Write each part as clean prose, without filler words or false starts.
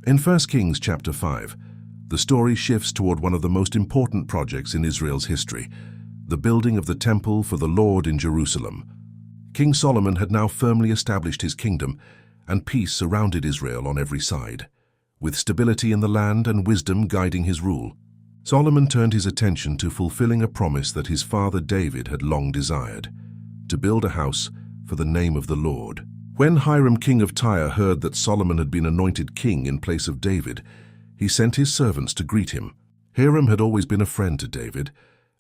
In 1 Kings chapter 5, the story shifts toward one of the most important projects in Israel's history, the building of the temple for the Lord in Jerusalem. King Solomon had now firmly established his kingdom, and peace surrounded Israel on every side, with stability in the land and wisdom guiding his rule. Solomon turned his attention to fulfilling a promise that his father David had long desired, to build a house for the name of the Lord. When Hiram, king of Tyre, heard that Solomon had been anointed king in place of David, he sent his servants to greet him. Hiram had always been a friend to David,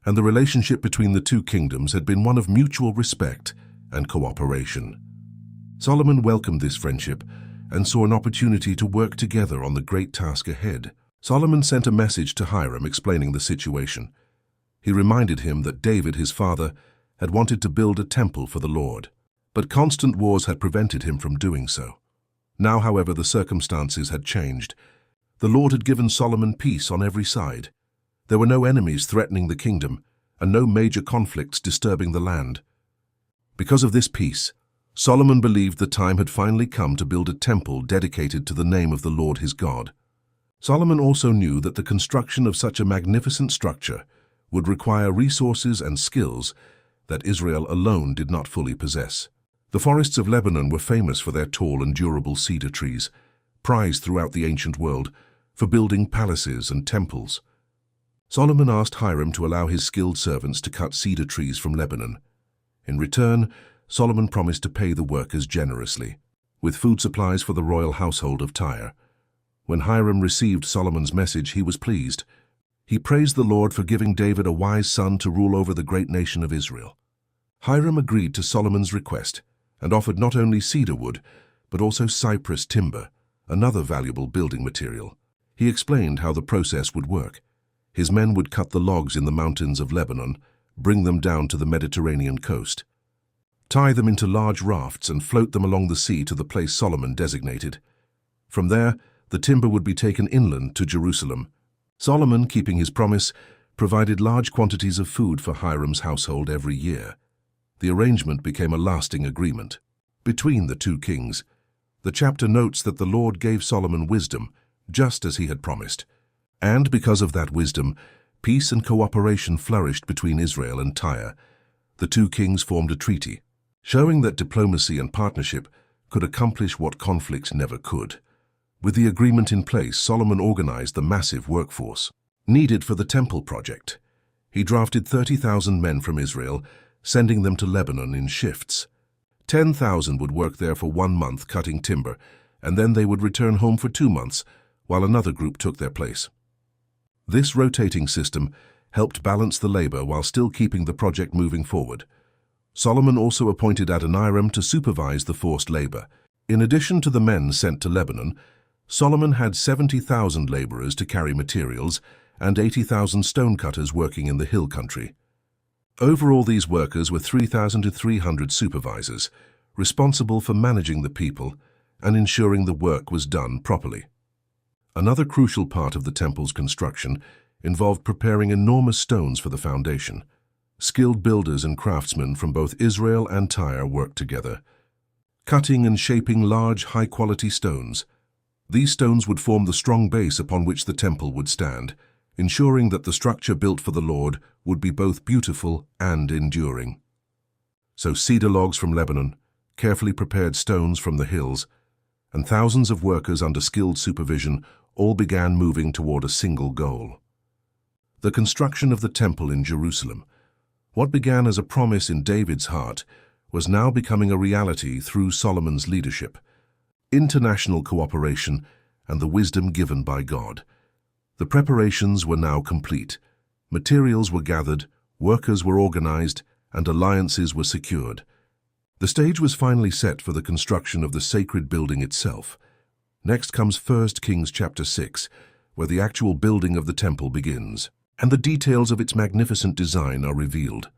and the relationship between the two kingdoms had been one of mutual respect and cooperation. Solomon welcomed this friendship and saw an opportunity to work together on the great task ahead. Solomon sent a message to Hiram explaining the situation. He reminded him that David, his father, had wanted to build a temple for the Lord, but constant wars had prevented him from doing so. Now, however, the circumstances had changed. The Lord had given Solomon peace on every side. There were no enemies threatening the kingdom, and no major conflicts disturbing the land. Because of this peace, Solomon believed the time had finally come to build a temple dedicated to the name of the Lord his God. Solomon also knew that the construction of such a magnificent structure would require resources and skills that Israel alone did not fully possess. The forests of Lebanon were famous for their tall and durable cedar trees, prized throughout the ancient world for building palaces and temples. Solomon asked Hiram to allow his skilled servants to cut cedar trees from Lebanon. In return, Solomon promised to pay the workers generously, with food supplies for the royal household of Tyre. When Hiram received Solomon's message, he was pleased. He praised the Lord for giving David a wise son to rule over the great nation of Israel. Hiram agreed to Solomon's request and offered not only cedar wood, but also cypress timber, another valuable building material. He explained how the process would work. His men would cut the logs in the mountains of Lebanon, bring them down to the Mediterranean coast, tie them into large rafts and float them along the sea to the place Solomon designated. From there, the timber would be taken inland to Jerusalem. Solomon, keeping his promise, provided large quantities of food for Hiram's household every year. The arrangement became a lasting agreement between the two kings. The chapter notes that the Lord gave Solomon wisdom, just as he had promised. And because of that wisdom, peace and cooperation flourished between Israel and Tyre. The two kings formed a treaty, showing that diplomacy and partnership could accomplish what conflicts never could. With the agreement in place, Solomon organized the massive workforce needed for the temple project. He drafted 30,000 men from Israel, sending them to Lebanon in shifts. 10,000 would work there for 1 month cutting timber, and then they would return home for 2 months, while another group took their place. This rotating system helped balance the labor while still keeping the project moving forward. Solomon also appointed Adoniram to supervise the forced labor. In addition to the men sent to Lebanon, Solomon had 70,000 laborers to carry materials and 80,000 stonecutters working in the hill country. Overall, these workers were 3,300 supervisors, responsible for managing the people and ensuring the work was done properly. Another crucial part of the temple's construction involved preparing enormous stones for the foundation. Skilled builders and craftsmen from both Israel and Tyre worked together, cutting and shaping large, high-quality stones. These stones would form the strong base upon which the temple would stand, ensuring that the structure built for the Lord would be both beautiful and enduring. So cedar logs from Lebanon, carefully prepared stones from the hills, and thousands of workers under skilled supervision all began moving toward a single goal: the construction of the temple in Jerusalem. What began as a promise in David's heart was now becoming a reality through Solomon's leadership, international cooperation, and the wisdom given by God. The preparations were now complete. Materials were gathered, workers were organized, and alliances were secured. The stage was finally set for the construction of the sacred building itself. Next comes 1 Kings chapter 6, where the actual building of the temple begins, and the details of its magnificent design are revealed.